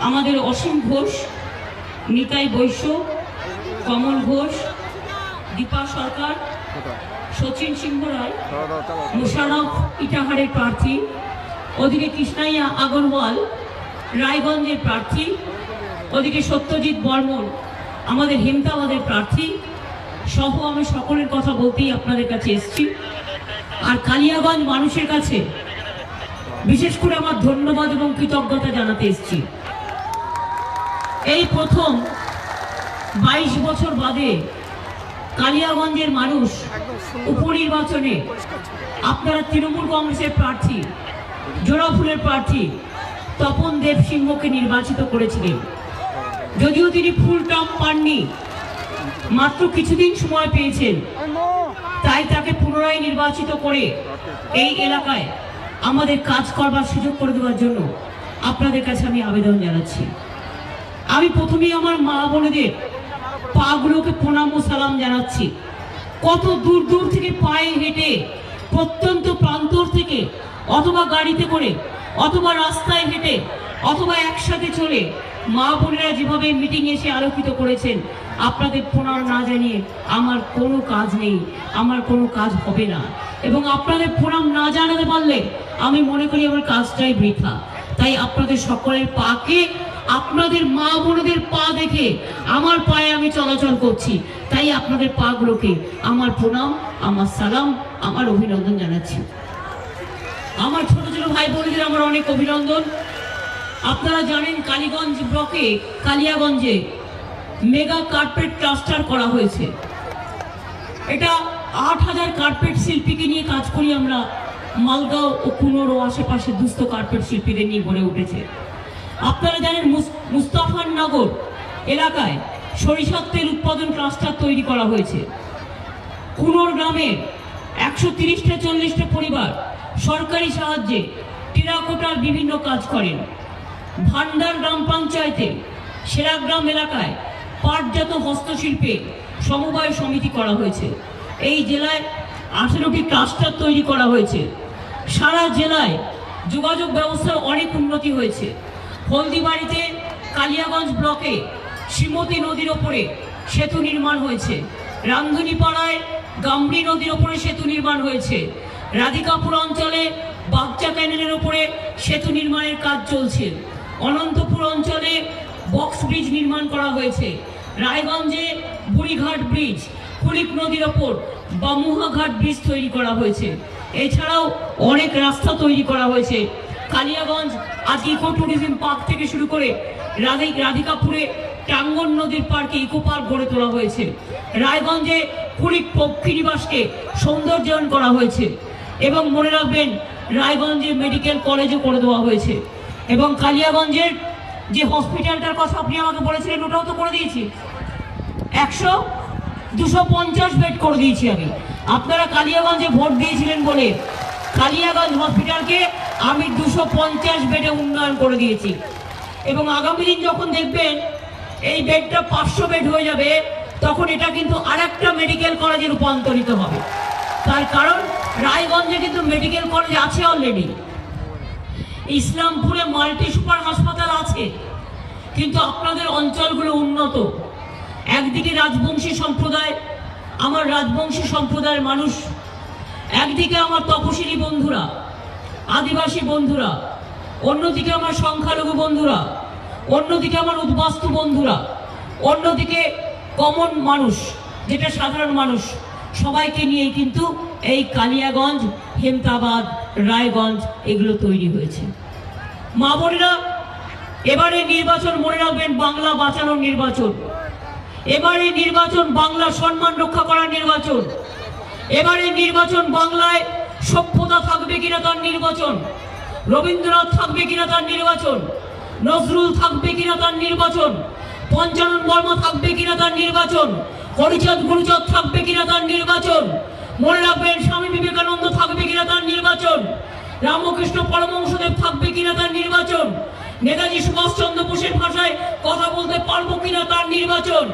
আমাদের অসীম ঘোষ, নিতাই বৈশ্য, কমল ঘোষ, দীপা সরকার, সচিন সিংহ রায়, মুশারফ ইটাহারের প্রার্থী, ওদিকে কৃষ্ণাইয়া আগরওয়াল রায়গঞ্জের প্রার্থী, ওদিকে সত্যজিৎ বর্মন আমাদের হেমতাবাদের প্রার্থী সহ আমি সকলের কথা বলতেই আপনাদের কাছে এসেছি। আর কালিয়াগঞ্জ মানুষের কাছে বিশেষ করে আমার ধন্যবাদ এবং কৃতজ্ঞতা জানাতে এসেছি। এই প্রথম 22 বছর বাদে কালিয়াগঞ্জের মানুষ উপনির্বাচনে আপনারা তৃণমূল কংগ্রেসের প্রার্থী, জোড়াফুলের প্রার্থী তপন দেব সিংহকে নির্বাচিত করেছিলেন। যদিও তিনি ফুল টার্ম পাননি, মাত্র কিছুদিন সময় পেয়েছেন, তাই তাকে পুনরায় নির্বাচিত করে এই এলাকায় আমাদের কাজ করবার সুযোগ করে দেওয়ার জন্য আপনাদের কাছে আমি আবেদন জানাচ্ছি। আমি প্রথমেই আমার মা বোনেদের পাগুলোকে প্রণাম ও সালাম জানাচ্ছি। কত দূর দূর থেকে পায়ে হেঁটে প্রত্যন্ত প্রান্তর থেকে অথবা গাড়িতে করে অথবা রাস্তায় হেঁটে অথবা একসাথে চলে মা বোনেরা যেভাবে মিটিং এসে আলোকিত করেছেন, আপনাদের প্রণাম না জানিয়ে আমার কোনো কাজ নেই, আমার কোনো কাজ হবে না। এবং আপনাদের প্রণাম না জানাতে পারলে আমি মনে করি আমার কাজটাই বৃথা। তাই আপনাদের সকলের পাকে, আপনাদের মা বোনদের পা দেখে আমার পায়ে আমি চলাচল করছি, তাই আপনাদের পাগুলোকে আমার প্রণাম, আমার সালাম, আমার অভিনন্দন জানাচ্ছি। আমার ছোট ছোট ভাই বোনদের আমার অনেক অভিনন্দন। আপনারা জানেন কালীগঞ্জ ব্লকে কালিয়াগঞ্জে মেগা কার্পেট ক্লাস্টার করা হয়েছে। এটা 8000 কার্পেট শিল্পীকে নিয়ে কাজ করি আমরা। মালগাঁও ও কুনোর ও আশেপাশে দুস্থ কার্পেট শিল্পীদের নিয়ে গড়ে উঠেছে। আপনারা জানেন মুস্তাফানগর এলাকায় সরিষার তেল উৎপাদন ক্লাস্টার তৈরি করা হয়েছে। কুনোর গ্রামের 130-40টা পরিবার সরকারি সাহায্যে টেরাকোটার বিভিন্ন কাজ করেন। ভান্ডার গ্রাম পঞ্চায়েতে সেরাগ্রাম এলাকায় পাটজাত হস্তশিল্পে সমবায় সমিতি করা হয়েছে। এই জেলায় 18টি ক্লাস্টার তৈরি করা হয়েছে। সারা জেলায় যোগাযোগ ব্যবস্থার অনেক উন্নতি হয়েছে। হলদিবাড়িতে কালিয়াগঞ্জ ব্লকে শ্রীমতী নদীর ওপরে সেতু নির্মাণ হয়েছে। রামধনীপাড়ায় গামড়ি নদীর ওপরে সেতু নির্মাণ হয়েছে। রাধিকাপুর অঞ্চলে বাগচা ক্যানেলের ওপরে সেতু নির্মাণের কাজ চলছে। অনন্তপুর অঞ্চলে বক্স ব্রিজ নির্মাণ করা হয়েছে। রায়গঞ্জে বুড়িঘাট ব্রিজ, কুলিক নদীর ওপর বামুহাঘাট ব্রিজ তৈরি করা হয়েছে। এছাড়াও অনেক রাস্তা তৈরি করা হয়েছে। কালিয়াগঞ্জ আজ ইকো ট্যুরিজম পার্ক থেকে শুরু করে রাধিকাপুরে টাঙ্গন নদীর পার্কে ইকো পার্ক গড়ে তোলা হয়েছে। রায়গঞ্জে কুলিক পক্ষী নিবাসকে সৌন্দর্যায়ন করা হয়েছে। এবং মনে রাখবেন, রায়গঞ্জে মেডিকেল কলেজও করে দেওয়া হয়েছে। এবং কালিয়াগঞ্জের যে হসপিটালটার কথা আপনি আমাকে বলেছিলেন, ওটাও তো করে দিয়েছি। 250 বেড করে দিয়েছি আমি। আপনারা কালিয়াগঞ্জে ভোট দিয়েছিলেন বলে কালিয়াগঞ্জ হসপিটালকে আমি 250 বেডে উন্নয়ন করে দিয়েছি। এবং আগামী দিন যখন দেখবেন এই বেডটা 500 বেড হয়ে যাবে, তখন এটা কিন্তু আরেকটা মেডিকেল কলেজে রূপান্তরিত হবে। তার কারণ রায়গঞ্জে কিন্তু মেডিকেল কলেজ আছে অলরেডি। ইসলামপুরে মাল্টি সুপার হাসপাতাল আছে, কিন্তু আপনাদের অঞ্চলগুলো উন্নত। একদিকে রাজবংশী সম্প্রদায়, আমার রাজবংশী সম্প্রদায়ের মানুষ, একদিকে আমার তপশিলি বন্ধুরা, আদিবাসী বন্ধুরা, অন্যদিকে আমার সংখ্যালঘু বন্ধুরা, অন্যদিকে আমার উদ্বাস্তু বন্ধুরা, অন্যদিকে কমন মানুষ, যেটা সাধারণ মানুষ, সবাইকে নিয়েই কিন্তু এই কালিয়াগঞ্জ, হেমতাবাদ, রায়গঞ্জ এগুলো তৈরি হয়েছে। মা বোনেরা, এবারে নির্বাচন মনে রাখবেন বাংলা বাঁচানোর নির্বাচন। এবারে নির্বাচন বাংলা সম্মান রক্ষা করার নির্বাচন। এবারে নির্বাচন বাংলায় সভ্যতা থাকবে কিনা তার নির্বাচন, রবীন্দ্রনাথ থাকবে কিনা তার নির্বাচন, নজরুল থাকবে কিনা তার নির্বাচন, পঞ্চানন বর্মা থাকবে কিনা তার নির্বাচন, হরিচাঁদ গুরুচাঁদ থাকবে কিনা তার নির্বাচন। মনে রাখবেন, স্বামী বিবেকানন্দ থাকবে কিনা তার নির্বাচন, রামকৃষ্ণ পরমহংসদেব থাকবে কিনা তার নির্বাচন, নেতাজি সুভাষচন্দ্র বোসের ভাষায় কথা বলতে পারবো কিনা তার নির্বাচন।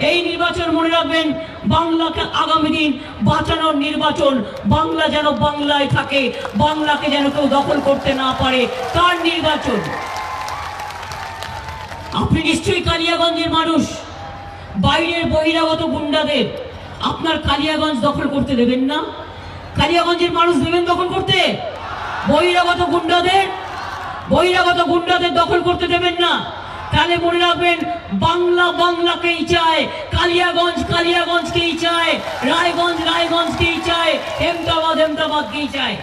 এই নির্বাচন মনে রাখবেন বাংলাকে আগামী দিন বাঁচানোর নির্বাচন। বাংলা যেন বাংলায় থাকে, বাংলাকে যেন কেউ দখল করতে না পারে, তার নির্বাচন। আপনি নিশ্চয়ই কালিয়াগঞ্জের মানুষ। বাইরের বহিরাগত গুন্ডাদের আপনার কালিয়াগঞ্জ দখল করতে দেবেন না। কালিয়াগঞ্জের মানুষ দেবেন দখল করতে? বহিরাগত গুন্ডাদের দখল করতে দেবেন না। তাহলে মনে রাখবেন, বাংলা বাংলাকেই চায়, কালিয়াগঞ্জকেই চায়, রায়গঞ্জকেই চায়, হেমদাবাদকেই চায়।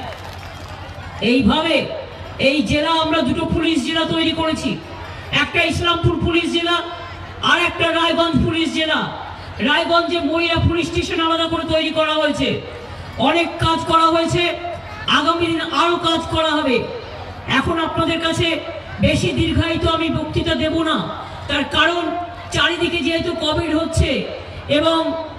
এইভাবে এই জেলা আমরা দুটো পুলিশ জেলা তৈরি করেছি, একটা ইসলামপুর পুলিশ জেলা আর একটা রায়গঞ্জ পুলিশ জেলা। রায়গঞ্জে মহিলা পুলিশ স্টেশন আলাদা করে তৈরি করা হয়েছে। অনেক কাজ করা হয়েছে, আগামী দিন আরো কাজ করা হবে। এখন আপনাদের কাছে বেশি দীর্ঘায়িত আমি বক্তৃতা দেব না, তার কারণ চারিদিকে যেহেতু কোভিড হচ্ছে এবং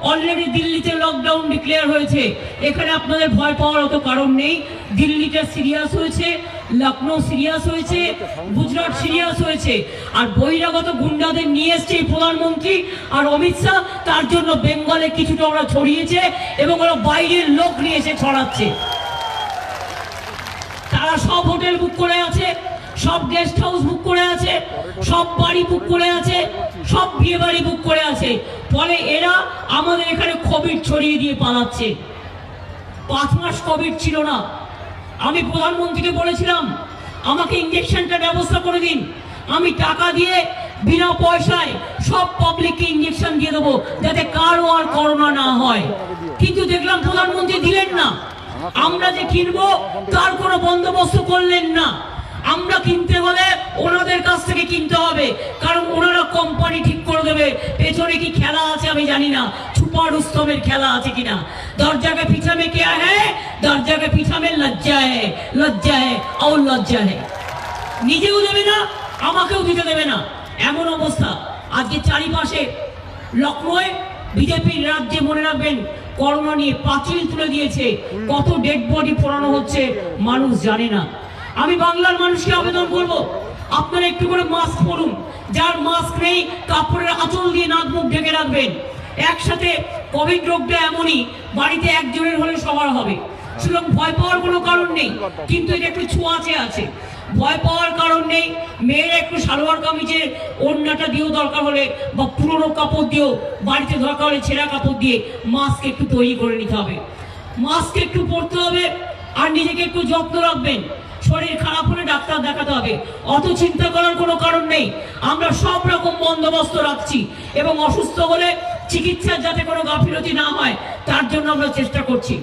অলরেডি দিল্লিতে লকডাউন ডিক্লেয়ার হয়েছে, এখানে আপনাদের ভয় পাওয়ার অত কারণ নেই। দিল্লিটা সিরিয়াস হয়েছে, লখনৌ সিরিয়াস হয়েছে, গুজরাট সিরিয়াস হয়েছে, আর বহিরাগত গুন্ডাদের নিয়ে এসছে প্রধানমন্ত্রী আর অমিত শাহ। তার জন্য বেঙ্গলে কিছুটা ওরা ছড়িয়েছে এবং ওরা বাইরের লোক নিয়ে এসে ছড়াচ্ছে। তারা সব হোটেল বুক করে আছে, সব গেস্ট হাউস বুক করে আছে, সব বাড়ি বুক করে আছে, সব বিয়ে বাড়ি বুক করে আছে। ফলে এরা আমাদের এখানে কোভিড ছড়িয়ে দিয়ে পালাচ্ছে। 5 মাস কোভিড ছিল না। আমি প্রধানমন্ত্রীকে বলেছিলাম, আমাকে ইঞ্জেকশনটা ব্যবস্থা করে দিন, আমি টাকা দিয়ে বিনা পয়সায় সব পাবলিককে ইঞ্জেকশন দিয়ে দেবো, যাতে কারো আর করোনা না হয়। কিন্তু দেখলাম প্রধানমন্ত্রী দিলেন না। আমরা যে কিনবো তার কোনো বন্দোবস্ত করলেন না। আমরা কিনতে হলে ওনাদের কাছ থেকে কিনতে হবে, কারণ ওনারা কোম্পানি ঠিক করে দেবে। পেছনে কি খেলা আছে আমি জানি না, ছুপা রুস্তমের খেলা আছে কিনা। দরজাকে পিছা মে क्या है, দরজাকে পিছা মে লজ্জা है, और লজ্জা है। নিজেও দেবে না, আমাকেও দিতে দেবে না, এমন অবস্থা। আজকে চারিপাশে লখনৌয়ে বিজেপির রাজ্যে মনে রাখবেন করোনা নিয়ে পাঁচিল তুলে দিয়েছে। কত ডেড বডি পোড়ানো হচ্ছে মানুষ জানে না। আমি বাংলার মানুষকে আবেদন করব, আপনারা একটু করে মাস্ক পরুন। যার মাস্ক নেই কাপড়ের আঁচল দিয়ে নাক মুখ ঢেকে রাখবেন। একসাথে কোভিড রোগটা এমনই, বাড়িতে একজনের হলে সবার হবে। সুতরাং ভয় পাওয়ার কোনো কারণ নেই, কিন্তু এটা একটু ছোঁয়াচে আছে। ভয় পাওয়ার কারণ নেই। মেয়েরা একটু সালোয়ার কামিজের ওড়নাটা দিয়েও দরকার হলে, বা পুরোনো কাপড় দিয়েও, বাড়িতে দরকার হলে ছেঁড়া কাপড় দিয়ে মাস্ক একটু তৈরি করে নিতে হবে। মাস্ক একটু পরতে হবে, আর নিজেকে একটু যত্ন রাখবেন। শরীর খারাপ হলে ডাক্তার দেখাতে হবে, অত চিন্তা করার কোনো কারণ নেই। আমরা সব রকম বন্দোবস্ত রাখছি এবং অসুস্থ হলে চিকিৎসার যাতে কোনো গাফিলতি না হয় তার জন্য আমরা চেষ্টা করছি।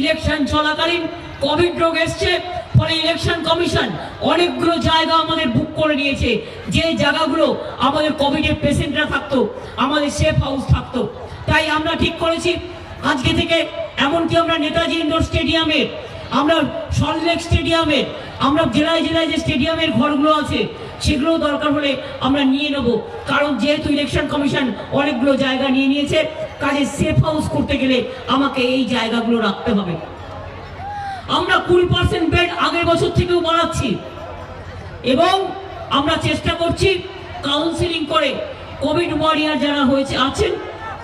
ইলেকশন চলাকালীন কোভিড রোগ এসছে, ফলে ইলেকশন কমিশন অনেকগুলো জায়গা আমাদের বুক করে নিয়েছে। যে জায়গাগুলো আমাদের কোভিডের পেশেন্টরা থাকতো, আমাদের সেফ হাউস থাকতো। তাই আমরা ঠিক করেছি আজকে থেকে, এমনকি আমরা নেতাজি ইন্ডোর স্টেডিয়ামের, আমরা সল্টলেক স্টেডিয়ামের, আমরা জেলায় জেলায় যে স্টেডিয়ামের ঘরগুলো আছে সেগুলো দরকার হলে আমরা নিয়ে নেব। কারণ যেহেতু ইলেকশন কমিশন অনেকগুলো জায়গা নিয়ে নিয়েছে, কাজে সেফ হাউস করতে গেলে আমাকে এই জায়গাগুলো রাখতে হবে। আমরা 20% বেড আগের বছর থেকেও বাড়াচ্ছি এবং আমরা চেষ্টা করছি কাউন্সিলিং করে কোভিড ওয়ারিয়ার যারা হয়েছে আছেন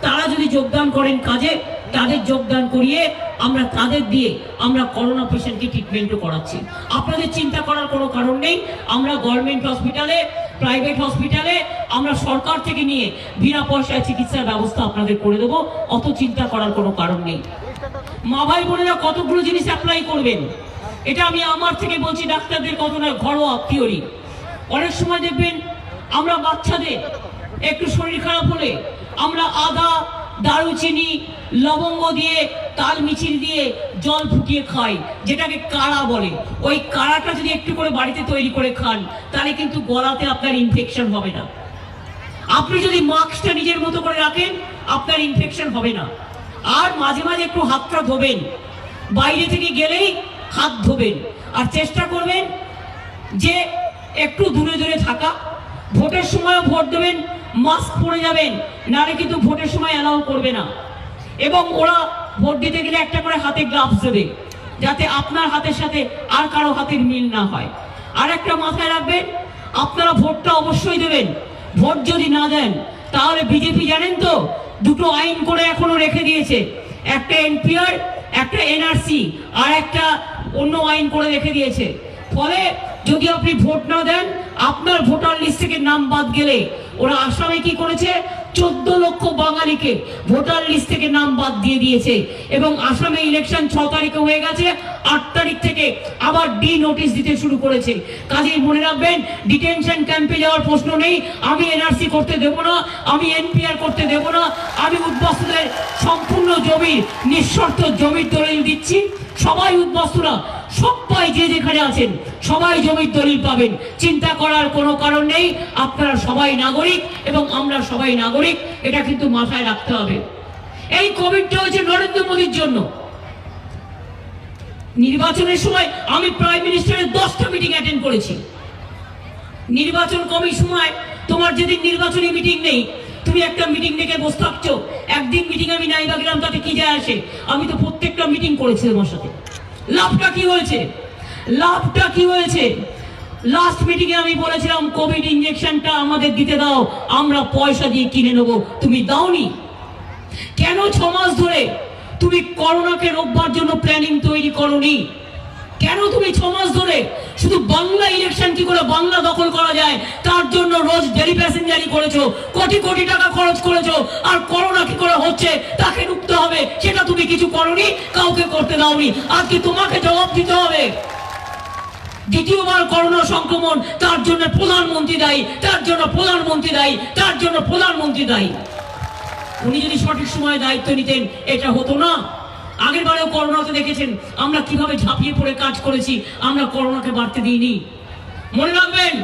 তারা যদি যোগদান করেন কাজে, তাদের যোগদান করিয়ে আমরা তাদের দিয়ে আমরা করোনা পেশেন্টকে ট্রিটমেন্টও করাচ্ছি। আপনাদের চিন্তা করার কোনো কারণ নেই। আমরা গভর্নমেন্ট হসপিটালে, প্রাইভেট হসপিটালে আমরা সরকার থেকে নিয়ে বিনা পয়সায় চিকিৎসার ব্যবস্থা আপনাদের করে দেবো, অত চিন্তা করার কোনো কারণ নেই। মা ভাই বোনেরা কতগুলো জিনিস অ্যাপ্লাই করবেন, এটা আমি আমার থেকে বলছি, ডাক্তারদের কত না ঘরোয়া থিওরি। অনেক সময় দেখবেন আমরা বাচ্চাদের একটু শরীর খারাপ হলে আমরা আদা, দারুচিনি, লবঙ্গ দিয়ে, তাল মিছিল দিয়ে জল ফুটিয়ে খাই, যেটাকে কাড়া বলে। ওই কাড়াটা যদি একটু করে বাড়িতে তৈরি করে খান তাহলে কিন্তু গলাতে আপনার ইনফেকশন হবে না। আপনি যদি মাস্কটা নিজের মতো করে রাখেন আপনার ইনফেকশন হবে না। আর মাঝে মাঝে একটু হাতটা ধোবেন, বাইরে থেকে গেলেই হাত ধোবেন। আর চেষ্টা করবেন যে একটু দূরে দূরে থাকা। ভোটের সময়ও ভোট দেবেন, মাস্ক পরে যাবেন, নাহলে কিন্তু ভোটের সময় অ্যালাউ করবে না। এবং ওরা ভোট দিতে গেলে একটা করে হাতে গ্লাভস দেবে, যাতে আপনার হাতের সাথে আর কারো হাতের মিল না হয়। আর একটা মাথায় রাখবেন, আপনারা ভোটটা অবশ্যই দেবেন। ভোট যদি না দেন তাহলে বিজেপি জানেন তো দুটো আইন করে এখনো রেখে দিয়েছে, একটা এনপিআর, একটা এনআরসি, আর একটা অন্য আইন করে রেখে দিয়েছে। ফলে যদি আপনি ভোট না দেন আপনার ভোটার লিস্ট থেকে নাম বাদ গেলে ওরা আসামে কি করেছে, 14 লক্ষ বাঙালিকে ভোটার লিস্ট থেকে নাম বাদ দিয়ে দিয়েছে। এবং আসামে ইলেকশন 6 তারিখে হয়ে গেছে, 8 তারিখ থেকে আবার ডি নোটিশ দিতে শুরু করেছে। কাজেই মনে রাখবেন, ডিটেনশন ক্যাম্পে যাওয়ার প্রশ্ন নেই। আমি এনআরসি করতে দেব না, আমি এনপিআর করতে দেব না, আমি উদ্বাস্তুদের সম্পূর্ণ জমি, নিঃশর্ত জমির দলিল দিচ্ছি। সবাই উদ্বাস্তুরা, সবাই যে যেখানে আছেন সবাই জমির দলিল পাবেন। চিন্তা করার কোনো কারণ নেই। আপনারা সবাই নাগরিক এবং আমরা সবাই নাগরিক, এটা কিন্তু মাথায় রাখতে হবে। এই কোভিডটা হচ্ছে নরেন্দ্র মোদীর জন্য। নির্বাচনের সময় আমি প্রাইম মিনিস্টারের 10টা মিটিং অ্যাটেন্ড করেছি। নির্বাচন কমিশনায় তোমার যেদিন নির্বাচনী মিটিং নেই, তুমি একটা মিটিং ডেকে বসে থাকছো। একদিন মিটিং আমি নাই বা গেলাম, তাতে কি যায় আসে? আমি তো প্রত্যেকটা মিটিং করেছি তোমার সাথে। লাভটা কি হয়েছে? লাভটা কি হয়েছে? লাস্ট মিটিং এ আমি বলেছিলাম কোভিড ইনজেকশনটা আমাদের দিতে দাও, আমরা পয়সা দিয়ে কিনে নেব। তুমি দাওনি কেন? 6 মাস ধরে তুমি করোনাকে রোকবার জন্য প্ল্যানিং তৈরি করোনি কেন? তুমি 6 মাস ধরে শুধু বাংলা ইলেকশন কি করে বাংলা দখল করা যায় তার জন্য রোজ ডেলি প্যাসেঞ্জারি করেছো, কোটি কোটি টাকা খরচ করেছো। আর করোনা কি করে হচ্ছে তাকে রুখতে হবে, সেটা তুমি কিছু করোনি, কাউকে করতে দাওনি। আজকে তোমাকে জবাব দিতে হবে। দ্বিতীয়বার করোনা সংক্রমণ, তার জন্য প্রধানমন্ত্রী দায়ী, তার জন্য প্রধানমন্ত্রী দায়ী, তার জন্য প্রধানমন্ত্রী দায়ী। উনি যদি সঠিক সময়ে দায়িত্ব নিতেন এটা হতো না। আগের বারেও করোনাতে দেখেছেন আমরা কিভাবে ঝাঁপিয়ে পড়ে কাজ করেছি, আমরা করোনাকে বাড়তে দিইনি। মনে রাখবেন,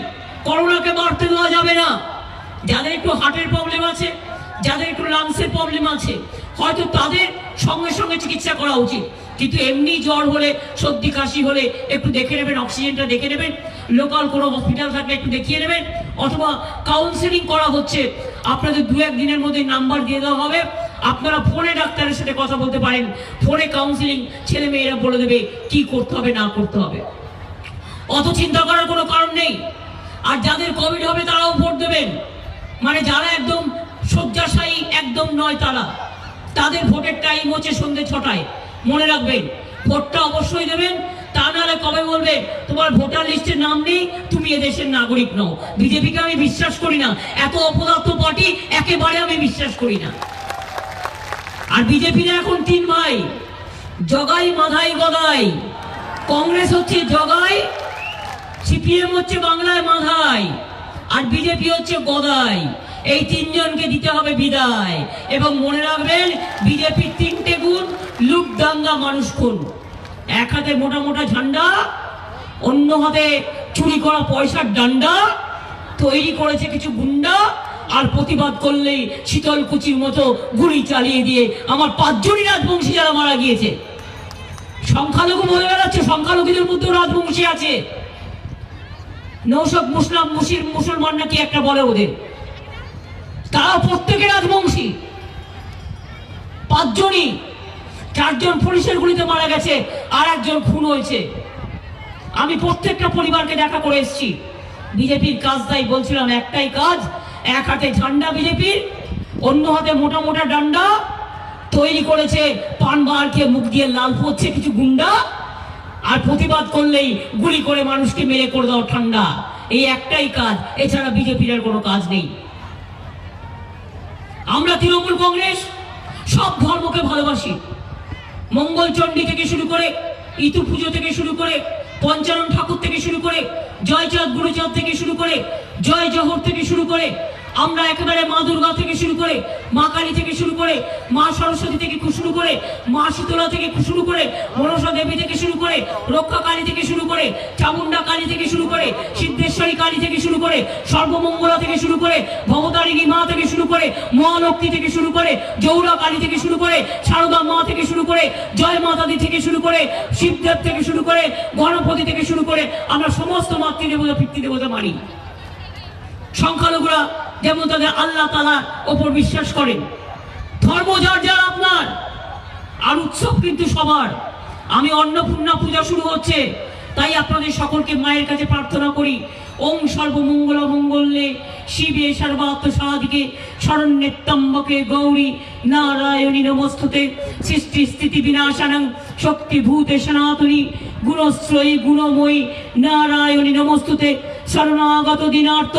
করোনাকে বাড়তে দেওয়া যাবে না। যাদের একটু হার্টের প্রবলেম আছে, যাদের একটু লাংসের প্রবলেম আছে, হয়তো তাদের সঙ্গে সঙ্গে চিকিৎসা করা উচিত। কিন্তু এমনি জ্বর হলে, সর্দি কাশি হলে একটু দেখে নেবেন, অক্সিজেনটা দেখে নেবেন, লোকাল কোনো হসপিটাল থাকলে একটু দেখিয়ে নেবেন। অথবা কাউন্সেলিং করা হচ্ছে, আপনাদের 2-1 দিনের মধ্যে নাম্বার দিয়ে দেওয়া হবে, আপনারা ফোনে ডাক্তারের সাথে কথা বলতে পারেন। ফোনে কাউন্সেলিং ছেলে মেয়েরা বলে দেবে কি করতে হবে না করতে হবে। অত চিন্তা করার কোনো কারণ নেই। আর যাদের কোভিড হবে তারাও ভোট দেবেন, মানে যারা একদম শয্যাশায়ী একদম নয় তারা, তাদের ভোটের টাইম হচ্ছে সন্ধ্যে 6টায়। মনে রাখবেন, ভোটটা অবশ্যই দেবেন। তা নাহলে কবে বলবে তোমার ভোটার লিস্টের নাম নেই, তুমি এদেশের নাগরিক নও। বিজেপিকে আমি বিশ্বাস করি না, এত অপদার্থ পার্টি একেবারে আমি বিশ্বাস করি না। আর বিজেপির এখন 3 ভাই, জগাই মাধাই গদাই। কংগ্রেস হচ্ছে জগাই, সিপিএম হচ্ছে বাংলায় মাধাই, আর বিজেপি হচ্ছে গদাই। এই 3 জনকে দিতে হবে বিদায়। এবং মনে রাখবেন, বিজেপির 3টে গুণ: লুক, দাঙ্গা, মানুষ খুন। এক হাতে মোটা মোটা ঝান্ডা, অন্য হাতে চুরি করা পয়সার ডান্ডা, তৈরি করেছে কিছু গুন্ডা। আর প্রতিবাদ করলেই শীতলকুচির মতো গুলি চালিয়ে দিয়ে আমার 5 জনই রাজবংশী যারা মারা গিয়েছে। সংখ্যালঘু বলে বেড়াচ্ছে, সংখ্যালঘুদের মধ্যেও রাজবংশী আছে। নৌশক মুসলমান নাকি একটা বলে ওদের, তারা প্রত্যেকে রাজবংশী। 5 জনই, 4 জন পুলিশের গুলিতে মারা গেছে, আর 1 জন খুন হয়েছে। আমি প্রত্যেকটা পরিবারকে দেখা করে এসেছি। বিজেপির কাজ তাই বলছিলাম, একটাই কাজ, এক হাতে ঝান্ডা বিজেপির, অন্য হাতে মোটা মোটা ডান্ডা, তৈরি করেছে পান বার খেয়ে মুখ দিয়ে লাল পড়ছে কিছু গুন্ডা, আর প্রতিবাদ করলেই গুলি করে মানুষকে মেরে করে দাও ঠান্ডা। এই একটাই কাজ, এছাড়া বিজেপির আর কোনো কাজ নেই। আমরা তৃণমূল কংগ্রেস সব ধর্মকে ভালোবাসি। মঙ্গলচণ্ডী থেকে শুরু করে, ইতু পুজো থেকে শুরু করে, পঞ্চানন ঠাকুর থেকে শুরু করে, জয়চাঁদ গুরুচাঁদ থেকে শুরু করে, জয় জহর থেকে শুরু করে, আমরা একেবারে মা দুর্গা থেকে শুরু করে, মা কালী থেকে শুরু করে, মা সরস্বতী থেকে শুরু করে, মা শীতলা থেকে শুরু করে, মনসা দেবী থেকে শুরু করে, রক্ষা কালী থেকে শুরু করে, চামুন্ডা কালী থেকে শুরু করে, সিদ্ধেশ্বরী কালী থেকে শুরু করে, সর্বমঙ্গলা থেকে শুরু করে, ভবতারিণী মা থেকে শুরু করে, মহালক্ষ্মী থেকে শুরু করে, জৌরা কালী থেকে শুরু করে, সারদা মা থেকে শুরু করে, জয় মাতাদি থেকে শুরু করে, শিবদেব থেকে শুরু করে, গণপতি থেকে শুরু করে, আমরা সমস্ত মাতৃদেবতা পিতৃদেবতা মানি। সংখ্যালঘুরা যেমন তাদের আল্লাহ তাআলার ওপর বিশ্বাস করেন। ধর্ম যার যার আপনার, আর উৎসব কিন্তু সবার। আমি অন্নপূর্ণা পূজা শুরু হচ্ছে, তাই আপনাদের সকলকে মায়ের কাছে প্রার্থনা করি, ওং সর্বমঙ্গল মঙ্গলে শিবে সর্বাত্ম সাধিকে শরণ্যেত্তম্বকে গৌরী নারায়ণী নমস্তুতে। সৃষ্টি স্থিতি বিনাশানং শক্তিভূতে সনাতনী গুণশ্রয়ী গুণময়ী নারায়ণী নমস্তুতে। শরণাগত দিনার্থ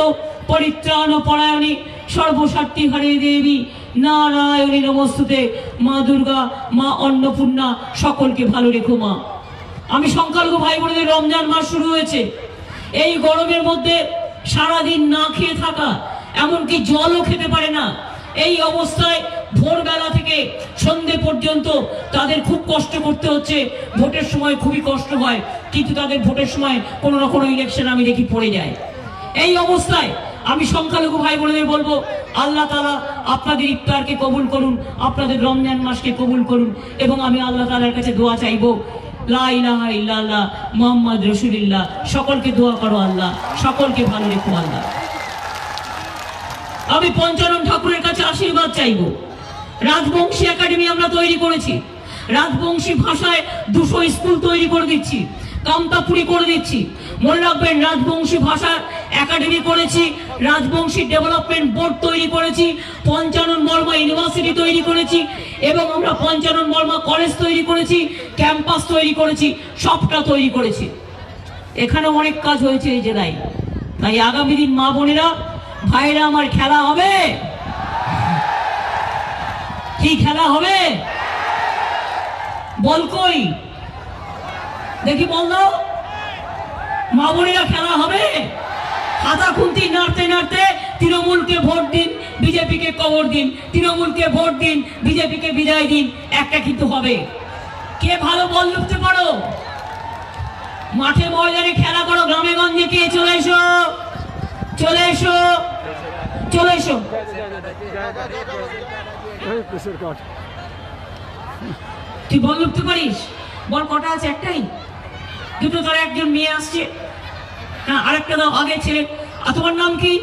পরিত্রাণ পরায়ণী সর্বস্বার্থী হরে দেবী নারায়ণী নমস্তুতে। মা দুর্গা, মা অন্নপূর্ণা, সকলকে ভালো রেখো মা। আমি সংখ্যালঘু ভাই বোনদের রমজান মাস শুরু হয়েছে, এই গরমের মধ্যে সারাদিন না খেয়ে থাকা, এমনকি জলও খেতে পারে না, এই অবস্থায় ভোরবেলা থেকে সন্ধে পর্যন্ত তাদের খুব কষ্ট করতে হচ্ছে। ভোটের সময় খুবই কষ্ট হয়, কিন্তু তাদের ভোটের সময় কোনো না কোনো ইলেকশন আমি দেখি পড়ে যায়। এই অবস্থায় আমি সংখ্যালঘু ভাই বোনদের বলবো, আল্লাহ তাআলা আপনাদের ইফতারকে কবুল করুন, আপনাদের রমজান মাসকে কবুল করুন। এবং আমি আল্লাহ তাআলার কাছে দোয়া চাইবো, লা ইলাহা ইল্লাল্লাহ মুহাম্মদ রাসূলুল্লাহ। সকলকে দোয়া করো আল্লাহ, সকলকে ভালো রেখো আল্লাহ। আমি পঞ্চানন ঠাকুরের কাছে আশীর্বাদ চাইবো। রাজবংশী একাডেমি আমরা তৈরি করেছি, রাজবংশী ভাষায় 200 স্কুল তৈরি করে দিচ্ছি, কামতাপুরি করে দিচ্ছি। মনে রাখবেন, রাজবংশী ভাষা একাডেমি করেছি, রাজবংশী ডেভেলপমেন্ট বোর্ড তৈরি করেছি, পঞ্চানন বর্মা ইউনিভার্সিটি তৈরি করেছি, এবং আমরা পঞ্চানন বর্মা কলেজ তৈরি করেছি, ক্যাম্পাস তৈরি করেছি, সবটা তৈরি করেছি। এখানে অনেক কাজ হয়েছে এই জেলায়। তাই আগামী দিন মা বোনেরা, ভাইরা আমার, খেলা হবে। কি খেলা হবে? বল কই দেখি, বল দাও। মা বোনেরা, খেলা হবে। হাতা খুন্তি নাড়তে নাড়তে তৃণমূলকে ভোট দিন, বিজেপিকে কবর দিন, তৃণমূলকে ভোট দিন, বিজেপিকে বিদায় দিন, একটা কিন্তু হবে। কে ভালো বল লুকতে পারো? মাঠে ময়দানে খেলা করো, গ্রামে গঞ্জে কে? চলে এসো, চলে এসো, চলে এসো। তুই বল লুকতে পারিস? বল কটা আছে? একটাই, দুটো? তার একজন মেয়ে আসছে, হ্যাঁ, আরেকটা দাও আগে ছেলে। আর তোমার নাম কি?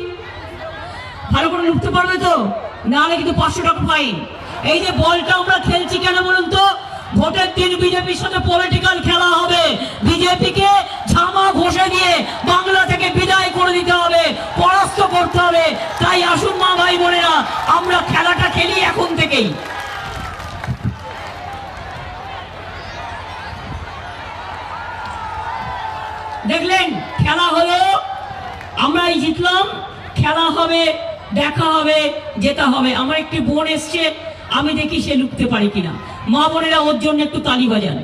ভালো করে লুকতে পারবে তো? নাহলে কিন্তু 500 টাকা ফাইন। এই যে বলটা আমরা খেলছি কেন বলুন তো? ভোটের দিন বিজেপির সাথে পলিটিক্যাল খেলা হবে, বিজেপিকে ঝামা ঘষে দিয়ে বাংলা থেকে বিদায় করে দিতে হবে, পরাস্ত করতে হবে। তাই আসুন মা ভাই বোনেরা, আমরা খেলাটা খেলি এখন থেকেই। দেখলেন, খেলা হলো, আমরাই জিতলাম। খেলা হবে, দেখা হবে, জেতা হবে। আমার একটি বোন এসছে, আমি দেখি সে লুকতে পারে কিনা। মা বোনেরা, ওর জন্য একটু তালি বাজান।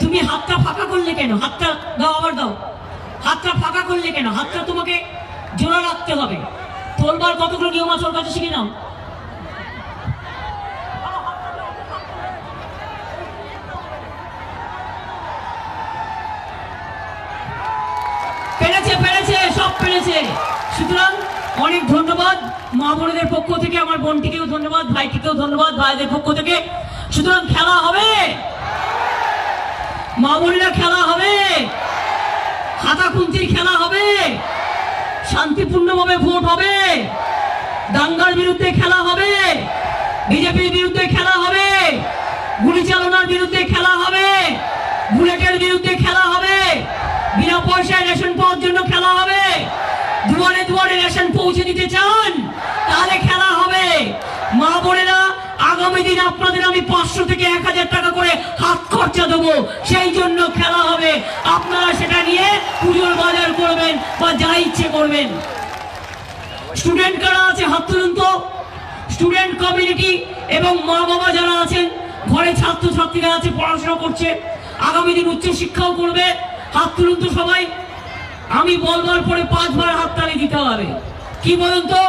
তুমি হাতটা ফাঁকা করলে কেন? হাতটা দাও, আবার দাও। হাতটা ফাঁকা করলে কেন? হাতটা তোমাকে জোড়া রাখতে হবে। তোলবার কতগুলো নিয়ম আছে, ওর কাছে শিখে নাও। পেরেছে, পেরেছে, সব পেরেছে। সুতরাং অনেক ধন্যবাদ মা বোনদের পক্ষ থেকে, আমার বোনটিকেও ধন্যবাদ, ভাইটিকেও ধন্যবাদ ভাইদের পক্ষ থেকে। সুতরাং খেলা হবে, মা বোনেরা, খেলা হবে, হাতা খুন্তির খেলা হবে, শান্তিপূর্ণভাবে ভোট হবে, দাঙ্গার বিরুদ্ধে খেলা হবে, বিজেপির বিরুদ্ধে খেলা হবে, গুলি চালনার বিরুদ্ধে খেলা হবে, বুলেটের বিরুদ্ধে খেলা হবে, বিনা পয়সায় রেশন পাওয়ার জন্য খেলা হবে। দুয়ারে দুয়ারে রেশন পৌঁছে দিতে চান? তাহলে খেলা হবে। মা বোনেরা, আগামী দিন আপনাদের আমি 500 থেকে 1000 টাকা করে হাত খরচা দেবো, সেই জন্য খেলা হবে। আপনারা সেটা নিয়ে পুজোর বাজার করবেন বা যা ইচ্ছে করবেন। স্টুডেন্ট কারা আছে হাত তুলুন তো। স্টুডেন্ট কমিউনিটি এবং মা বাবা যারা আছেন, ঘরে ছাত্র ছাত্রীরা আছে, পড়াশোনা করছে, আগামী দিন উচ্চ শিক্ষাও করবে, হাত তুলুন তো সবাই। আমি বলবার পরে 5 বার হাততালি দিতে হবে। কি বলুন তো?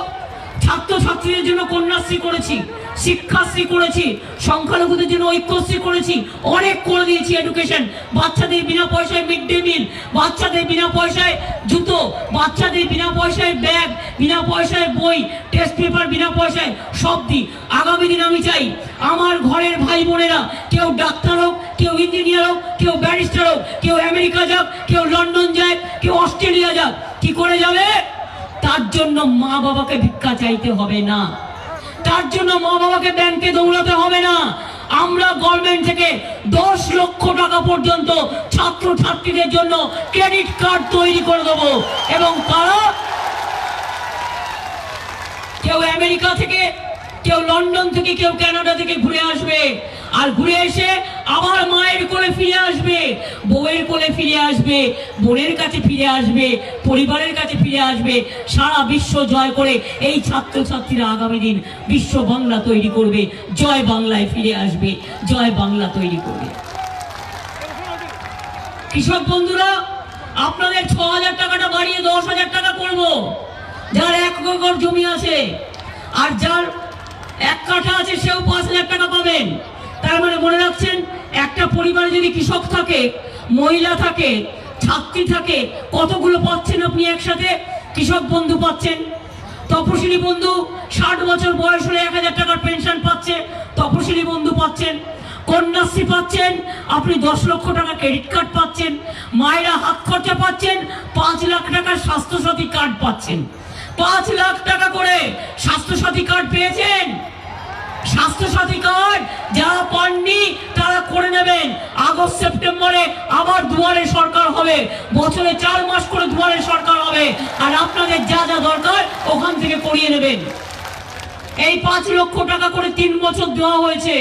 ছাত্র ছাত্রীদের জন্য কন্যাশ্রী করেছি, শিক্ষাশ্রী করেছি, সংখ্যালঘুদের জন্য ঐক্যশ্রী করেছি, অনেক করে দিয়েছি। এডুকেশন, বাচ্চাদের বিনা পয়সায় মিড ডে মিল, বাচ্চাদের বিনা পয়সায় জুতো, বাচ্চাদের বিনা পয়সায় ব্যাগ, বিনা পয়সায় বই, টেস্ট পেপার বিনা পয়সায় সব দিই। আগামী দিন আমি চাই আমার ঘরের ভাই বোনেরা, কেউ ডাক্তার হোক, কেউ ইঞ্জিনিয়ার হোক, কেউ ব্যারিস্টার হোক, কেউ আমেরিকা যাক, কেউ লন্ডন যায়, কেউ অস্ট্রেলিয়া যাক। কি করে যাবে? তার জন্য মা বাবাকে ভিক্ষা চাইতে হবে না, তার জন্য মা বাবাকে ব্যাংকে দৌড়াতে হবে না। আমরা গভর্নমেন্ট থেকে 10 লক্ষ টাকা পর্যন্ত ছাত্র ছাত্রীদের জন্য ক্রেডিট কার্ড তৈরি করে দেবো। এবং তারা কেউ আমেরিকা থেকে, কেউ লন্ডন থেকে, কেউ কানাডা থেকে ঘুরে আসবে, আর ঘুরে এসে আবার মায়ের কোলে ফিরে আসবে, বউয়ের কোলে ফিরে আসবে, বোনের কাছে ফিরে আসবে, পরিবারের কাছে ফিরে আসবে। সারা বিশ্ব জয় করে এই ছাত্রছাত্রীরা আগামী দিন বিশ্ব বাংলা তৈরি করবে, জয় বাংলায় ফিরে আসবে, জয় বাংলা তৈরি করবে। কৃষক বন্ধুরা, আপনাদের ৬,০০০ টাকাটা বাড়িয়ে ১০,০০০ টাকা করবো। যার ১ একর জমি আছে আর যার 1 কাঠা আছে সেও ৫,০০০ টাকা পাবেন। তার মানে মনে রাখছেন, একটা পরিবারে যদি কৃষক থাকে, মহিলা থাকে, ছাত্রী থাকে, কতগুলো পাচ্ছেন আপনি একসাথে? কৃষক বন্ধু পাচ্ছেন, তপশিলি বন্ধু ৬০ বছর বয়স হলে ১,০০০ টাকার পেনশন পাচ্ছে, তপশিলি বন্ধু পাচ্ছেন, কন্যাশ্রী পাচ্ছেন, আপনি ১০ লক্ষ টাকা ক্রেডিট কার্ড পাচ্ছেন, মায়েরা হাত খরচা পাচ্ছেন, ৫ লাখ টাকার স্বাস্থ্যসাথী কার্ড পাচ্ছেন। ৫ লাখ টাকা করে স্বাস্থ্যসাথী কার্ড পেয়েছেন। স্বাস্থ্যসাথী কার্ড যারা পাননি তারা করে নেবেন। আগস্ট সেপ্টেম্বরে আবার দুয়ারে সরকার হবে, বছরে ৪ মাস করে দুয়ারে সরকার হবে, আর আপনাদের যা যা দরকার ওখান থেকে করিয়ে নেবেন। এই ৫ লক্ষ টাকা করে ৩ বছর দেওয়া হয়েছে,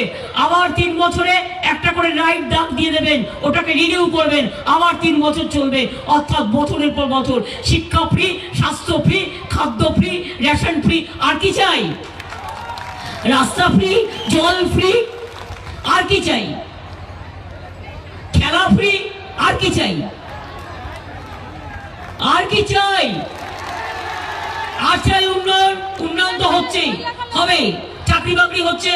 আবার ৩ বছরে একটা করে রাইট ডাক দিয়ে দেবেন, ওটাকে রিনিউ করবেন, আবার ৩ বছর চলবে, অর্থাৎ বছরের পর বছর শিক্ষা ফ্রি, স্বাস্থ্য ফ্রি, খাদ্য ফ্রি, রেশন ফ্রি। আর কি চাই? রাস্তা ফ্রি, জল ফ্রি, আর কি চাই? খেলা ফ্রি, আর কি চাই? আর কি চাই? আর চাই উন্নয়ন। উন্নয়ন তো হচ্ছেই, হবে, চাকরি বাকরি হচ্ছে।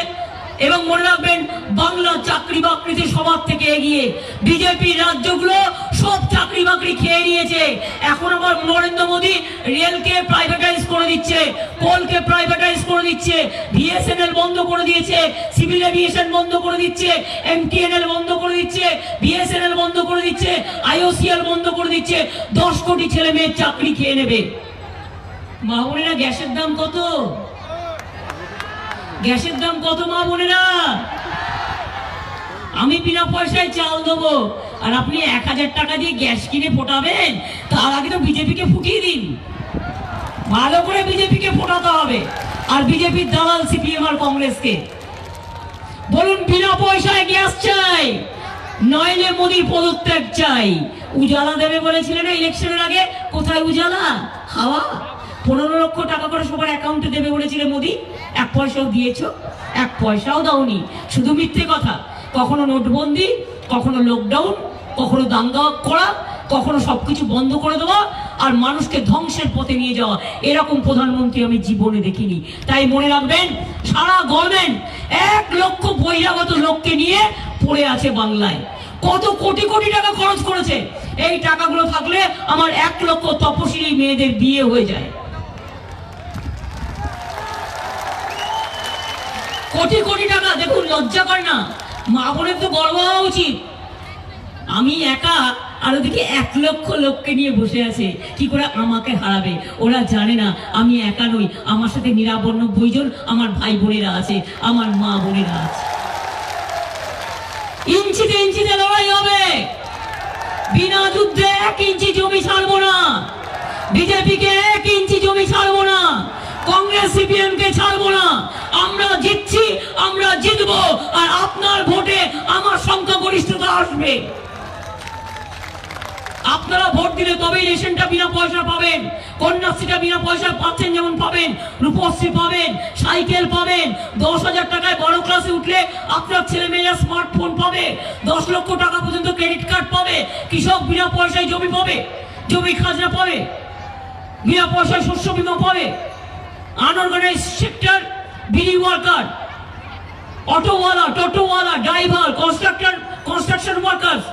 এবং মনে রাখবেন, বাংলা চাকরি বাকরিতে সবার থেকে এগিয়ে। বিজেপি রাজ্যগুলো সব চাকরি বাকরি খেয়ে নিয়েছে। এখন আবার নরেন্দ্র মোদী রেলকে প্রাইভেটাইজ করে দিচ্ছে, কোলকে প্রাইভেটাইজ করে দিচ্ছে, বিএসএনএল বন্ধ করে দিয়েছে, সিভিল এভিয়েশন বন্ধ করে দিচ্ছে, এমটিএনএল বন্ধ করে দিচ্ছে, বিএসএনএল বন্ধ করে দিচ্ছে, আইওসিএল বন্ধ করে দিচ্ছে। ১০ কোটি ছেলে মেয়ের চাকরি খেয়ে নেবে। মা বোনেরা, গ্যাসের দাম কত? গ্যাসের দাম কত মা বোনেরা? আমি বিনা পয়সায় চাল দেবো, আর আপনি ১,০০০ টাকা দিয়ে গ্যাস কিনে ফোটাবেন? তার আগে তো বিজেপিকে ফুটিয়ে দিন, ভালো করে বিজেপিকে ফোটাতে হবে। আর বিজেপির দালাল সিপিএম আর কংগ্রেসকে বলুন, বিনা পয়সায় গ্যাস চাই, নইলে মোদির পদত্যাগ চাই। উজালা দেবে বলেছিলেন ইলেকশনের আগে, কোথায় উজালা? হাওয়া। ১৫ লক্ষ টাকা করে সবার অ্যাকাউন্টে দেবে বলেছিলেন মোদি, ১ পয়সাও দিয়েছো? ১ পয়সাও দাওনি, শুধু মিথ্যে কথা। কখনো নোটবন্দি, কখনো লকডাউন, কখনো দাঙ্গা করা, কখনো সবকিছু বন্ধ করে দেওয়া, আর মানুষকে ধ্বংসের পথে নিয়ে যাওয়া। এরকম প্রধানমন্ত্রী আমি জীবনে দেখিনি। তাই মনে রাখবেন, সারা গভর্নমেন্ট ১ লক্ষ বহিরাগত লোককে নিয়ে পড়ে আছে বাংলায়। কত কোটি কোটি টাকা খরচ করেছে। এই টাকাগুলো থাকলে আমার ১ লক্ষ তপশিলি মেয়েদের বিয়ে হয়ে যায়। কোটি কোটি টাকা, দেখুন, লজ্জা করে না? মা বোনের তো গর্ব হওয়া উচিত। আমি একা, আর ওদিকে ১ লক্ষ লোককে নিয়ে বসে আছে, কি করে আমাকে হারাবে? ওরা জানে না আমি একা নই, আমার সাথে ৯৯ জন আমার ভাই বোনেরা আছে, আমার মা বোনেরা আছে। ইঞ্চিতে ইঞ্চিতে লড়াই হবে, বিনা যুদ্ধে ১ ইঞ্চি জমি ছাড়বো না, বিজেপিকে ১ ইঞ্চি জমি ছাড়বো না, কংগ্রেস সিপিএম কে ছাড়বো না। আমরা জিতছি, আমরা জিতবো, আর আপনার ভোটে আমার সংখ্যাগরিষ্ঠতা আসবে। আপনারা ভোট দিলে তবেই রেশনটা বিনা পয়সা পাবেন, কন্যাশ্রীটা বিনা পয়সা পাচ্ছেন যেমন পাবেন, রূপশ্রী পাবেন, সাইকেল পাবেন, ১০,০০০ টাকায় বড় ক্লাসে উঠলে আপনার ছেলে মেয়েরা স্মার্টফোন পাবে, ১০ লক্ষ টাকা পর্যন্ত ক্রেডিট কার্ড পাবে, কৃষক বিনা পয়সায় জমি পাবে, জমি খাজনা পাবে, বিনা পয়সায় শস্য বীমা পাবে। আনঅর্গানাইজড সেক্টর, বিডি ওয়ার্কার, অটোওয়ালা, টোটোওয়ালা, ড্রাইভার, কনস্ট্রাকশন ওয়ার্কার্স,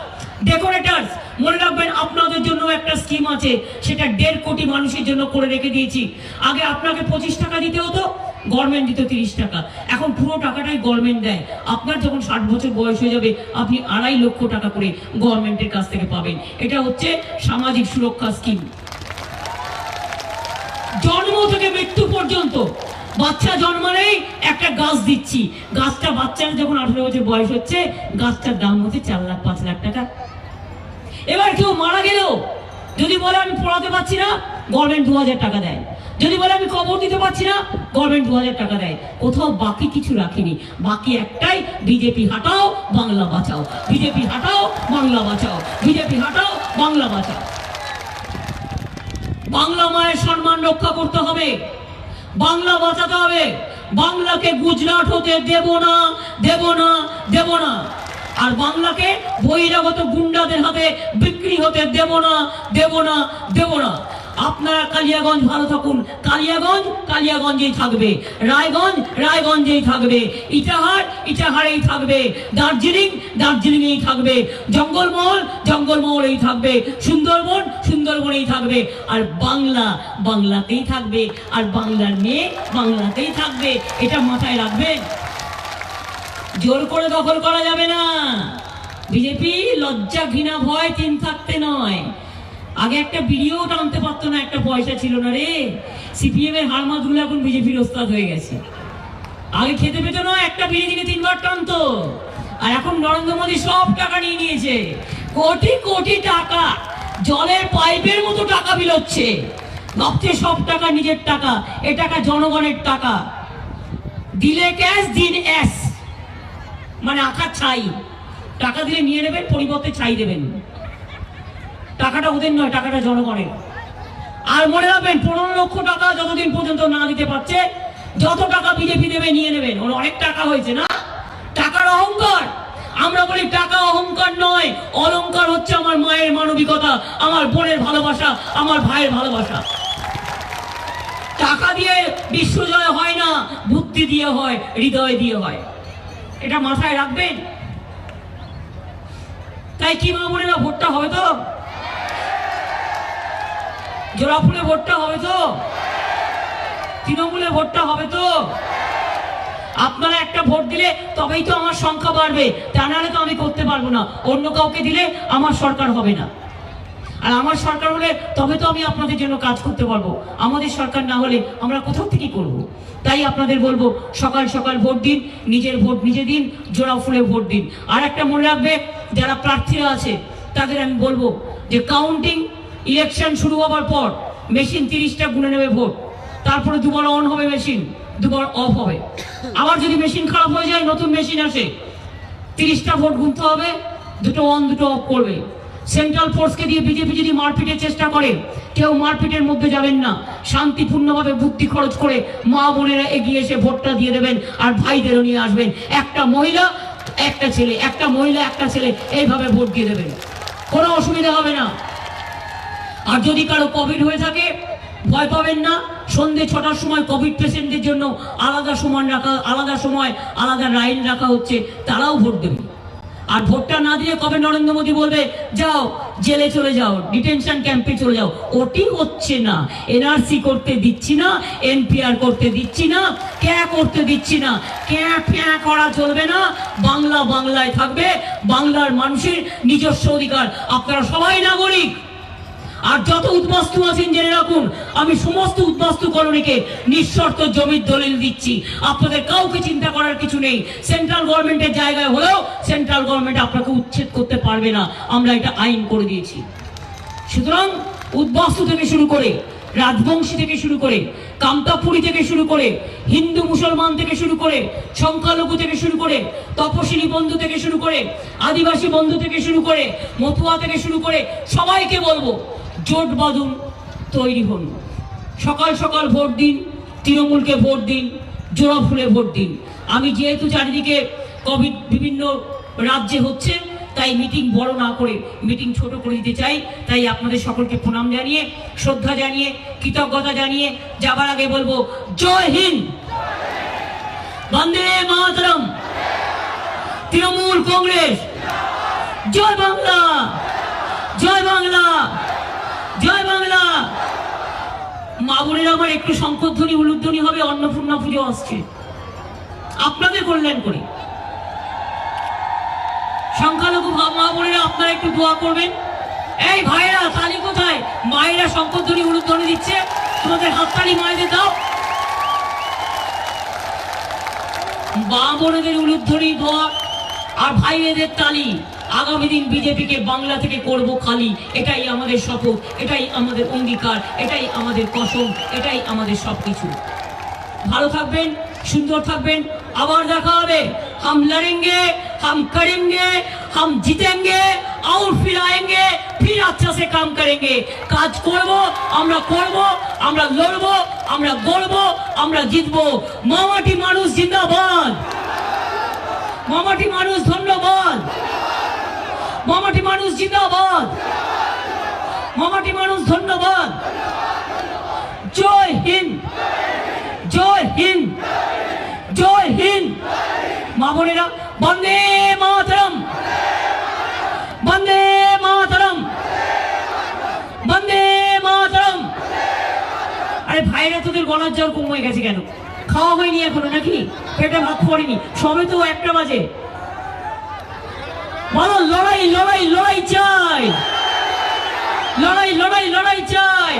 ডেকোরেটার্স, মনে রাখবেন আপনাদের জন্য একটা স্কিম আছে, সেটা ১.৫ কোটি মানুষের জন্য করে রেখে দিয়েছি। আগে আপনাকে ২৫ টাকা দিতে হতো, গভর্নমেন্ট দিত ৩০ টাকা, এখন পুরো টাকাটাই গভর্নমেন্ট দেয়। আপনার যখন ৬০ বছর বয়স হয়ে যাবে, আপনি ২.৫ লক্ষ টাকা করে গভর্নমেন্টের কাছ থেকে পাবেন। এটা হচ্ছে সামাজিক সুরক্ষা স্কিম। জন্ম থেকে মৃত্যু পর্যন্ত বাচ্চা জন্মালেই একটা গাছ দিচ্ছি, গাছটা বাচ্চার যখন ১৮ বছর বয়স হচ্ছে, গাছটার দাম হচ্ছে ৪ লাখ ৫ লাখ টাকা। এবার কেউ মারা গেল, যদি বলে আমি পড়াতে পারছি না, গভর্নমেন্ট ২,০০০ টাকা দেয়। যদি বলে আমি কবর দিতে পারছি না, গভর্নমেন্ট 2000 টাকা দেয়। কোথাও বাকি কিছু রাখিনি, বাকি একটাই, বিজেপি হাটাও বাংলা বাঁচাও, বিজেপি হাটাও বাংলা বাঁচাও, বিজেপি হাটাও বাংলা বাঁচাও। বাংলা মায়ের সম্মান রক্ষা করতে হবে, বাংলা বাঁচাতে হবে। বাংলাকে গুজরাট হতে দেব না, দেব না, দেব না। আর বাংলাকে বহিরাগত গুন্ডাদের হাতে বিক্রি হতে দেব না, দেব না, দেব না। আপনারা কালিয়াগঞ্জ ভালো থাকুন, কালিয়াগঞ্জ কালিয়াগঞ্জেই থাকবে, রায়গঞ্জ রায়গঞ্জেই থাকবে, ইটাহার ইটাহারেই থাকবে, দার্জিলিং দার্জিলিংয়েই থাকবে, জঙ্গলমহল জঙ্গলমহলেই থাকবে, সুন্দরবন সুন্দরবনেই থাকবে। আর বাংলা বাংলাতেই থাকবে, আর বাংলার মেয়ে বাংলাতেই থাকবে। এটা মাথায় রাখবেন। জোর করে দখল করা যাবে না। বিজেপি লজ্জা ঘৃণা ভয় তিন থাকতে নয়। আগে একটা বিড়িও টানতে পারতো না, একটা পয়সা ছিল না রে। সিপিএম এর হারমাদগুলো এখন বিজেপির ওস্তাদ হয়ে গেছে। আগে খেতে পেত না, একটা বিড়ি দিনে 3 বার টানতো। আর এখন নরেন্দ্র মোদী সব টাকা নিয়ে নিয়েছে, কোটি কোটি টাকা জলের পাইপের মতো টাকা বিলোচ্ছে। ভাবছে সব টাকা নিজের টাকা, এ টাকা জনগণের টাকা। দিলে ক্যাশ, দিন এস, মানে আকার ছাই। টাকা দিলে নিয়ে নেবেন, পরিবর্তে ছাই দেবেন। টাকাটা ওদের নয়, টাকাটা জনগণের। আর মনে রাখবেন, 15 লক্ষ টাকা যতদিন পর্যন্ত না দিতে পারছে, যত টাকা বিজেপি দেবে নিয়ে নেবেন। ওর অনেক টাকা হয়েছে না, টাকার অহংকার। আমরা বলি টাকা অহংকার নয়, অলংকার হচ্ছে আমার মায়ের মানবিকতা, আমার বোনের ভালোবাসা, আমার ভাইয়ের ভালোবাসা। টাকা দিয়ে বিশ্বজয় হয় না, বুদ্ধি দিয়ে হয়, হৃদয় দিয়ে হয়। এটা মাথায় রাখবেন। তাই কি মা বোনেরা, ভোটটা হবে তো? জোড়াফুলে ভোটটা হবে তো? তৃণমূলে ভোটটা হবে তো? আপনারা একটা ভোট দিলে তবেই তো আমার সংখ্যা বাড়বে, তা নাহলে তো আমি করতে পারবো না। অন্য কাউকে দিলে আমার সরকার হবে না। আর আমার সরকার হলে তবে তো আমি আপনাদের জন্য কাজ করতে পারবো। আমাদের সরকার না হলে আমরা কোথাও থেকে করব। তাই আপনাদের বলবো, সকাল সকাল ভোট দিন, নিজের ভোট নিজে দিন, জোড়া ফুলে ভোট দিন। আর একটা মনে রাখবে, যারা প্রার্থীরা আছে তাদের আমি বলবো যে কাউন্টিং ইলেকশন শুরু হওয়ার পর মেশিন 30টা গুনে নেবে ভোট, তারপরে 2 বার অন হবে মেশিন, 2 বার অফ হবে। আবার যদি মেশিন খারাপ হয়ে যায়, নতুন মেশিন আসে, 30টা ভোট গুনতে হবে, 2টো অন 2টো অফ করবে। সেন্ট্রাল ফোর্সকে দিয়ে বিজেপি যদি মারপিটের চেষ্টা করে, কেউ মারপিটের মধ্যে যাবেন না। শান্তিপূর্ণভাবে বুদ্ধি খরচ করে মা বোনেরা এগিয়ে এসে ভোটটা দিয়ে দেবেন, আর ভাইদেরও নিয়ে আসবেন। একটা মহিলা একটা ছেলে, একটা মহিলা একটা ছেলে, এইভাবে ভোট দিয়ে দেবেন, কোনো অসুবিধা হবে না। আর যদি কারো কোভিড হয়ে থাকে, ভয় পাবেন না। সন্ধ্যে 6টার সময় কোভিড পেশেন্টদের জন্য আলাদা সময় রাখা, আলাদা সময় আলাদা লাইন রাখা হচ্ছে, তারাও ভোট দেবে। আর ভোটটা না দিয়ে কবে নরেন্দ্র মোদী বলবে যাও জেলে চলে যাও, ডিটেনশন ক্যাম্পে চলে যাও, ওটি হচ্ছে না। এনআরসি করতে দিচ্ছি না, এনপিআর করতে দিচ্ছি না, ক্যা করতে দিচ্ছি না, ক্যা ফ্যা করা চলবে না। বাংলা বাংলায় থাকবে, বাংলার মানুষের নিজস্ব অধিকার। আপনারা সবাই নাগরিক। আর যত উদ্বাস্তু আছেন জেনে রাখুন, আমি সমস্ত উদ্বাস্তু কলোনিকে নিঃশর্ত জমির দলিল দিচ্ছি। আপনাদের কাউকে চিন্তা করার কিছু নেই। সেন্ট্রাল গভর্নমেন্টের জায়গায় হলেও সেন্ট্রাল গভর্নমেন্ট আপনাকে উচ্ছেদ করতে পারবে না, আমরা এটা আইন করে দিয়েছি। সুতরাং উদ্বাস্তু থেকে শুরু করে, রাজবংশী থেকে শুরু করে, কামতাপুরী থেকে শুরু করে, হিন্দু মুসলমান থেকে শুরু করে, সংখ্যালঘু থেকে শুরু করে, তপশিলি বন্ধু থেকে শুরু করে, আদিবাসী বন্ধু থেকে শুরু করে, মতুয়া থেকে শুরু করে, সবাইকে বলবো জোট বাঁধুন, তৈরি হন। সকাল সকাল ভোট দিন, তৃণমূলকে ভোট দিন, জোড়া ফুলে ভোট দিন। আমি যেহেতু চারিদিকে কোভিড বিভিন্ন রাজ্যে হচ্ছে, তাই মিটিং বড় না করে মিটিং ছোট করে দিতে চাই। তাই আপনাদের সকলকে প্রণাম জানিয়ে, শ্রদ্ধা জানিয়ে, কৃতজ্ঞতা জানিয়ে যাবার আগে বলবো জয় হিন্দ, বন্দে মাতরম, তৃণমূল কংগ্রেস, জয় বাংলা, জয় বাংলা, জয় বাংলা। মা বোনেরা আমার, একটু শঙ্খধ্বনি উলুধ্বনি হবে, অন্নপূর্ণা পুজো আসছে, আপনাদের কল্যাণ করে। সংখ্যালঘু মা বোনেরা আপনারা একটু দোয়া করবেন। এই ভাইরা তালি কোথায়? মায়েরা শঙ্খধ্বনি উলুধ্বনি দিচ্ছে, তোমাদের হাততালি মায়েদের দাও। মা বোনেদের উলুধ্বনি দোয়া আর ভাইদের তালি। আগামী দিন বিজেপিকে বাংলা থেকে করব খালি, এটাই আমাদের শপথ, এটাই আমাদের অঙ্গীকার, এটাই আমাদের কসম, এটাই আমাদের সবকিছু। ভালো থাকবেন, সুন্দর থাকবেন, আবার দেখা হবে। हम लड़ेंगे, हम करेंगे, हम जीतेंगे और फिर आएंगे, फिर अच्छा से काम करेंगे। কাজ করব, আমরা করব, আমরা লড়ব, আমরা গড়ব, আমরা জিতবো। মামাটি মানুষ জিন্দাবাদ, মামাটি মানুষ ধন্যবাদ, মামাটি মানুষ জিন্দাবাদ, মামাটি মানুষ ধন্যবাদ। জয় হিন্দ, জয় হিন্দ, জয় হিন্দ। মা বোনেরা, বন্দে মাতরম, বন্দে মাতরম, বন্দে মাতরম। আরে ভাইরা, তোদের গলার জল কমে গেছে কেন? খাওয়া হয়নি এখনো নাকি? পেটে ভাত পড়েনি, সবে তো 1টা বাজে। বলো, লড়াই লড়াই লড়াই চাই, লড়াই লড়াই লড়াই চাই।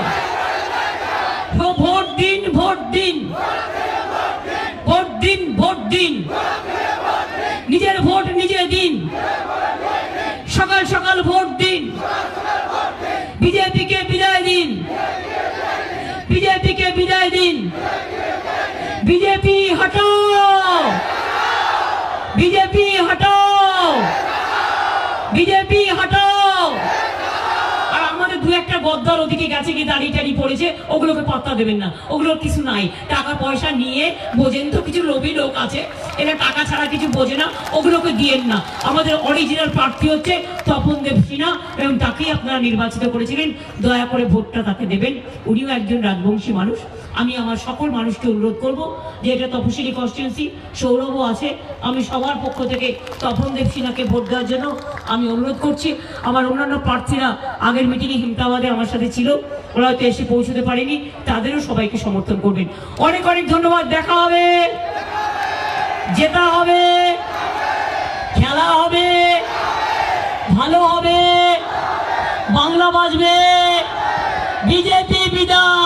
ভোট দিন, ভোট দিন, ভোট দিন, ভোট দিন, নিজের ভোট নিজে দিন, সকাল সকাল ভোট দিন, বিজেপিকে বিদায় দিন, বিজেপিকে বিদায় দিন। বিজেপি হটাও, বিজেপি হটাও, বিজেপি হটাও। আর আমাদের দু একটা গদ্দার ওদিকে গেছে, কি দাড়ি টাড়ি পড়েছে, ওগুলোকে পাত্তা দেবেন না, ওগুলোর কিছু নাই। টাকা পয়সা নিয়ে বোঝেন তো, কিছু লোভী লোক আছে, এরা টাকা ছাড়া কিছু বোঝে না, ওগুলোকে দিয়েন না। আমাদের অরিজিনাল প্রার্থী হচ্ছে তপন দেব সিনহা, এবং তাকেই আপনারা নির্বাচিত করেছিলেন। দয়া করে ভোটটা তাকে দেবেন, উনিও একজন রাজবংশী মানুষ। আমি আমার সকল মানুষকে অনুরোধ করব যে এটা তপশিলি কনস্টিটিউন্সি, সৌরভও আছে, আমি সবার পক্ষ থেকে তপন দেব সিনহাকে ভোট দেওয়ার জন্য আমি অনুরোধ করছি। আমার অন্যান্য প্রার্থীরা আগের মিটিংয়ে হিমতাবাদে আমার সাথে ছিল, ওরা হয়তো এসে পৌঁছতে পারেনি, তাদেরও সবাইকে সমর্থন করবেন। অনেক অনেক ধন্যবাদ। দেখা হবে, জেতা হবে, খেলা হবে, ভালো হবে, বাংলা বাজবে, বিজেপি বিদায়।